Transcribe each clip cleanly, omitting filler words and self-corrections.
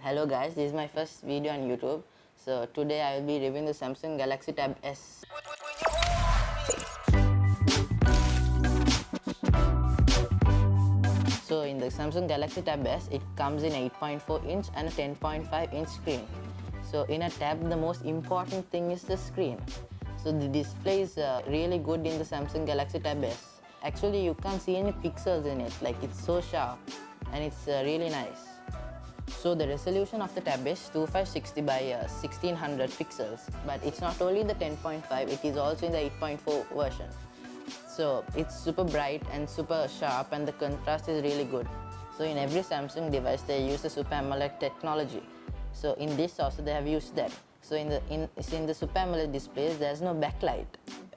Hello guys, this is my first video on YouTube. So today I will be reviewing the Samsung Galaxy Tab S. So in the Samsung Galaxy Tab S, it comes in 8.4 inch and a 10.5 inch screen. So in a tab, the most important thing is the screen. So the display is really good in the Samsung Galaxy Tab S. Actually, you can't see any pixels in it, like it's so sharp and it's really nice. So the resolution of the tab is 2560 by 1600 pixels, but it's not only the 10.5, it is also in the 8.4 version. So it's super bright and super sharp, and the contrast is really good. So in every Samsung device they use the Super AMOLED technology. So in this also they have used that. So in the Super AMOLED displays there's no backlight,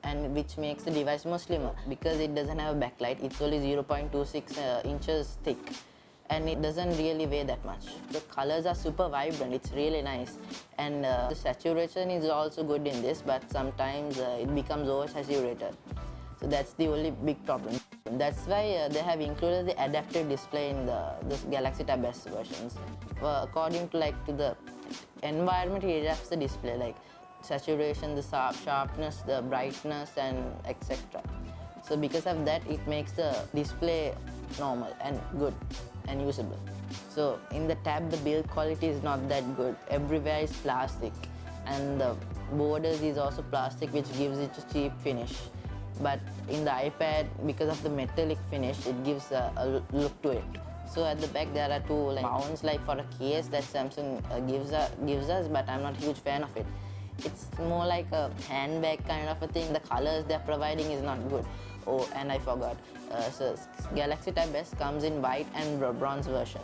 and which makes the device more slimmer. Because it doesn't have a backlight, it's only 0.26 inches thick. And it doesn't really weigh that much. The colors are super vibrant, it's really nice. And the saturation is also good in this, but sometimes it becomes oversaturated. So that's the only big problem. That's why they have included the adaptive display in the Galaxy Tab S versions. According to the environment, it adapts the display, like saturation, the sharpness, the brightness, and etc. So because of that, it makes the display normal and good and usable. So in the tab, the build quality is not that good. Everywhere is plastic, and the borders is also plastic, which gives it a cheap finish. But in the iPad, because of the metallic finish, it gives a look to it. So at the back there are two mounts for a case that Samsung gives us, but I'm not a huge fan of it. It's more like a handbag kind of a thing. The colors they're providing is not good. Oh, and I forgot. So Galaxy Tab S comes in white and bronze version.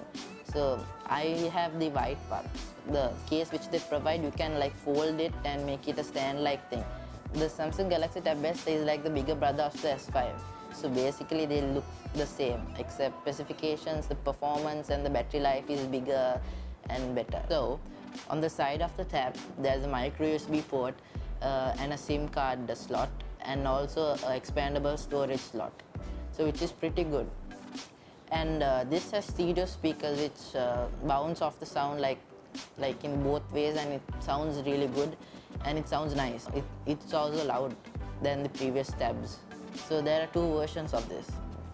So I have the white part. The case which they provide, you can fold it and make it a stand-like thing. The Samsung Galaxy Tab S is like the bigger brother of the S5. So basically they look the same, except specifications, the performance and the battery life is bigger and better. So on the side of the tab, there's a micro USB port and a SIM card slot, and also an expandable storage slot, so which is pretty good. And this has stereo speakers which bounce off the sound like in both ways, and it sounds really good and it sounds nice. It's also loud than the previous tabs. So there are two versions of this.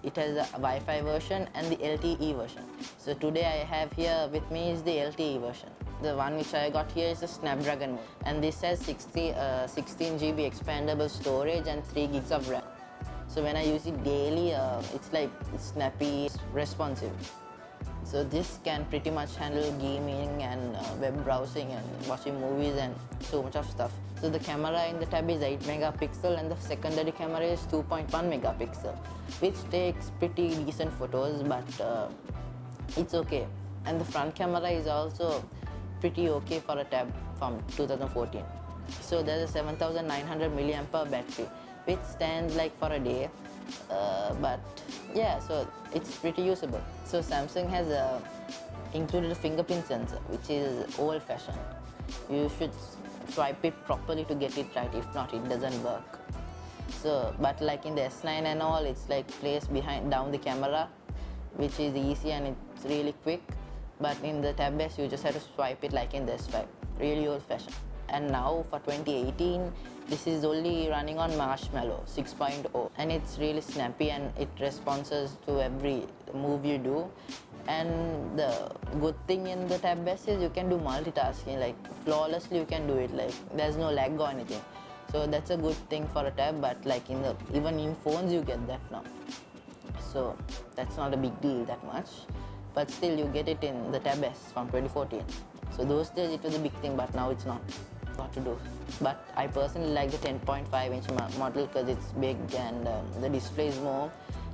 It has a Wi-Fi version and the LTE version. So today I have here with me is the LTE version. The one which I got here is the Snapdragon one, and this has 16 GB expandable storage and 3 gigs of RAM. So when I use it daily, it's Snappy Responsive. So this can pretty much handle gaming and web browsing and watching movies and so much of stuff. So the camera in the tab is 8 megapixel, and the secondary camera is 2.1 megapixel, which takes pretty decent photos, but it's okay. And the front camera is also pretty okay for a tab from 2014. So there's a 7900 milliampere battery, which stands for a day, but yeah, so it's pretty usable. So Samsung has included a fingerprint sensor, which is old-fashioned. You should swipe it properly to get it right, if not it doesn't work. So but in the S9 and all, it's placed down the camera, which is easy and it's really quick. But in the Tab S, you just have to swipe it like in the S5. Really old-fashioned. And now for 2018, this is only running on Marshmallow 6.0, and it's really snappy and it responds to every move you do. And the good thing in the Tab S is you can do multitasking, flawlessly you can do it, there's no lag or anything. So that's a good thing for a tab, but even in phones you get that now. So that's not a big deal that much. But still you get it in the Tab S from 2014. So those days it was a big thing, but now it's not. What to do? But I personally like the 10.5 inch model because it's big and the display is more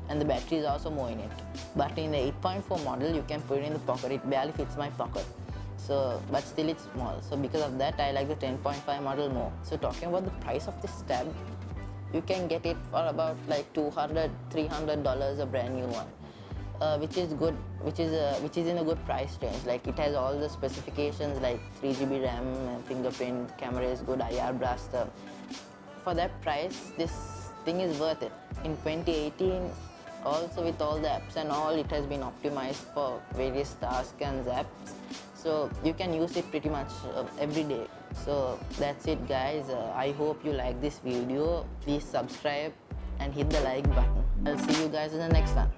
and the battery is also more in it. But in the 8.4 model you can put it in the pocket. It barely fits my pocket. So, but still it's small. So because of that I like the 10.5 model more. So talking about the price of this tab, you can get it for about $200-300, a brand new one. Which is good, which is in a good price range. It has all the specifications 3 GB RAM, and fingerprint, camera is good, IR blaster. For that price, this thing is worth it. In 2018, also with all the apps and all, it has been optimized for various tasks and apps. so you can use it pretty much every day. So that's it guys. I hope you like this video. Please subscribe and hit the like button. I'll see you guys in the next one.